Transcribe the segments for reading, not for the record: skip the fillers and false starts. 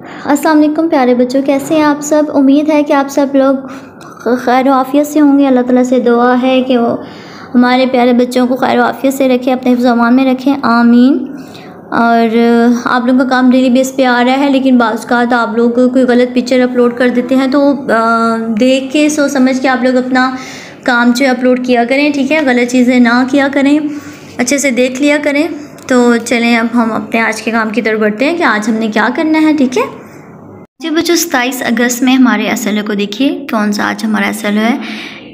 अस्सलाम वालेकुम प्यारे बच्चों, कैसे हैं आप सब। उम्मीद है कि आप सब लोग खैर आफ़ियत से होंगे। अल्लाह ताला से दुआ है कि वो हमारे प्यारे बच्चों को खैर आफ़ियत से रखें, अपने हिफ्ज़-ओ-अमान में रखें, आमीन। और आप लोगों का काम डेली बेस पे आ रहा है, लेकिन बाज़ औक़ात आप लोग कोई गलत पिक्चर अपलोड कर देते हैं, तो देख के सोच समझ के आप लोग अपना काम जो है अपलोड किया करें, ठीक है। गलत चीज़ें ना किया करें, अच्छे से देख लिया करें। तो चलें अब हम अपने आज के काम की तरफ बढ़ते हैं कि आज हमने क्या करना है, ठीक है जी बच्चों। 27 अगस्त में हमारे SLO को देखिए, कौन सा आज हमारा SLO है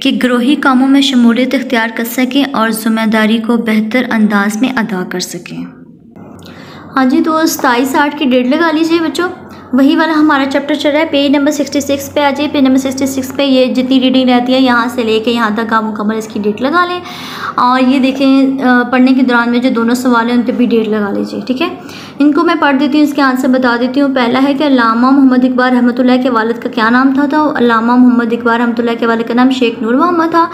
कि गिरोही कामों में शमूलियत इख्तियार कर सकें और ज़िम्मेदारी को बेहतर अंदाज में अदा कर सकें। हाँ जी, तो 27/8 की डेट लगा लीजिए बच्चों। वही वाला हमारा चैप्टर चल रहा है। पेज नंबर 66 पे आ जाइए। पेज नंबर 66 पे ये जितनी रीडिंग रहती है यहाँ से लेके यहाँ तक आप मुकम्मल इसकी डेट लगा लें। और ये देखें पढ़ने के दौरान में जो दोनों सवाल हैं उन पर भी डेट लगा लीजिए, ठीक है। इनको मैं पढ़ देती हूँ, इसके आंसर बता देती हूँ। पहला है कि अल्लामा मोहम्मद इकबाल रहमतुल्लाह के वालिद का क्या नाम था। तो अल्लामा मोहम्मद इकबाल रहमतुल्लाह के वालिद का नाम शेख नूर मोहम्मद था।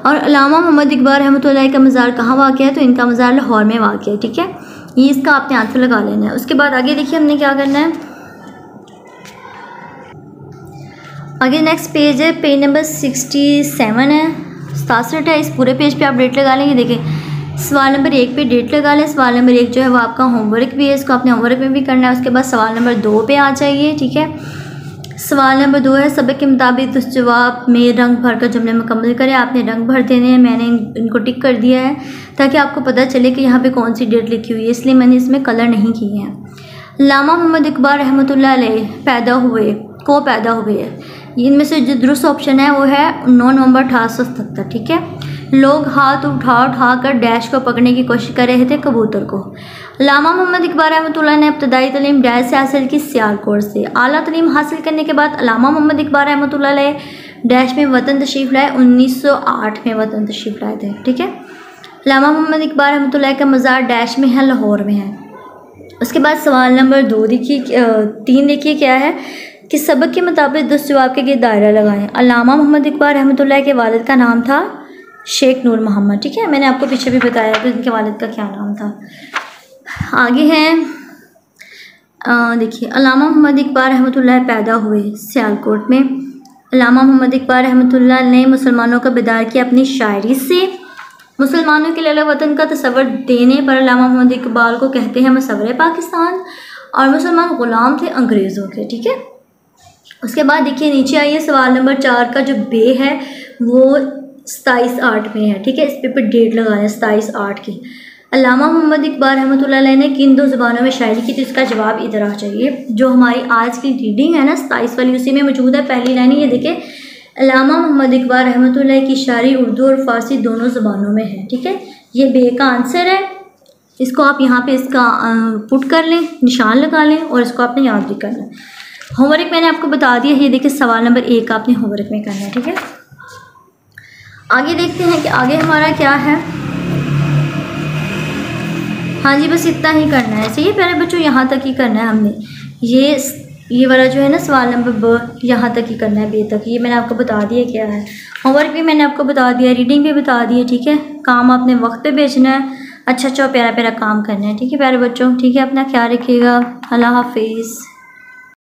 और अल्लामा मोहम्मद इकबाल रहमतुल्लाह का मज़ार कहाँ वाक़ है, तो इनका मज़ार लाहौर में वाक़ है, ठीक है। ये इसका आपने आंसर लगा लेना है। उसके बाद आगे देखिए हमने क्या करना है। आगे नेक्स्ट पेज है, पेज नंबर 67 है, 67 है। इस पूरे पेज पे आप डेट लगा लेंगे। देखिए सवाल नंबर 1 पे डेट लगा लें। सवाल नंबर 1 जो है वो आपका होमवर्क भी है, इसको आपने होमवर्क में भी करना है। उसके बाद सवाल नंबर 2 पे आ जाइए, ठीक है। सवाल नंबर 2 है, सबक के मुताबिक उस जवाब में रंग भर कर जुमले मुकम्मल करें। आपने रंग भर देने हैं, मैंने इनको टिक कर दिया है ताकि आपको पता चले कि यहाँ पे कौन सी डेट लिखी हुई है, इसलिए मैंने इसमें कलर नहीं किए हैं। अल्लामा मोहम्मद इकबाल रहमतुल्लाह अलैह पैदा हुए इनमें से जो दुरुस्त ऑप्शन है वो है 9 नवंबर 1877, ठीक है। लोग हाथ उठा कर डैश को पकड़ने की कोशिश कर रहे थे, कबूतर को। अल्लामा मोहम्मद इकबाल रहमतुल्लाह ने इब्तदाई तालीम डैश से हासिल की, सियालकोट से। आला तालीम हासिल करने के बाद अल्लामा मोहम्मद इकबाल रहमतुल्लाह अलैह डैश में वतन तशरीफ़ लाए, 1908 में वतन तशरीफ़ लाए थे, ठीक है। अल्लामा मोहम्मद इकबाल रहमतुल्लाह का मज़ार डैश में है, लाहौर में है। उसके बाद सवाल नंबर 2 देखिए, 3 देखिए क्या है कि सबक के मुताबिक 10 जवाब के लिए दायरा लगाएं। अल्लामा मोहम्मद इकबाल रहमतुल्लाह के वालिद का नाम था शेख नूर मोहम्मद, ठीक है। मैंने आपको पीछे भी बताया कि उनके वालिद का क्या नाम था। आगे हैं देखिए, अल्लामा मोहम्मद इकबाल रहमतुल्लाह पैदा हुए सियालकोट में। अल्लामा मोहम्मद इकबाल रहमतुल्लाह ने मुसलमानों का बेदार किया अपनी शायरी से। मुसलमानों के लिए अलग वतन का तस्वर देने पर अल्लामा मोहम्मद इकबाल को कहते हैं मुसव्विर पाकिस्तान। और मुसलमान ग़ुलाम थे अंग्रेज़ों के, ठीक है। उसके बाद देखिए नीचे आइए, सवाल नंबर 4 का जो बे है वो 27/8 में है, ठीक है। इस पे डेट लगाएं 27/8 की। अल्लामा मोहम्मद इकबाल रहमतुल्लाह अलैह ने किन 2 ज़ुबानों में शायरी की, तो इसका जवाब इधर आ जाइए। जो हमारी आज की रीडिंग है ना 27 वाली, उसी में मौजूद है। पहली लाइन ये देखिए, अल्लामा मोहम्मद इकबाल रहमतुल्लाह की शायरी उर्दू और फ़ारसी दोनों ज़ुबानों में है, ठीक है। ये बे का आंसर है। इसको आप यहाँ पे इसका पुट कर लें, निशान लगा लें, और इसको आपने याद भी करना है। होमवर्क मैंने आपको बता दिया। ये देखिए सवाल नंबर 1 आपने होमवर्क में करना है, ठीक है। आगे देखते हैं कि आगे हमारा क्या है। हाँ जी, बस इतना ही करना है। सही है प्यारे बच्चों, यहाँ तक ही करना है हमने। ये वाला जो है ना सवाल नंबर ब, यहाँ तक ही करना है, बे तक। ये मैंने आपको बता दिया क्या है। होमवर्क भी मैंने आपको बता दिया, रीडिंग भी बता दी है, ठीक है। काम आपने वक्त पे भेजना है, अच्छा प्यारा काम करना है, ठीक है प्यारे बच्चों, ठीक है। अपना ख्याल रखिएगा। अल्लाह हाफिज़।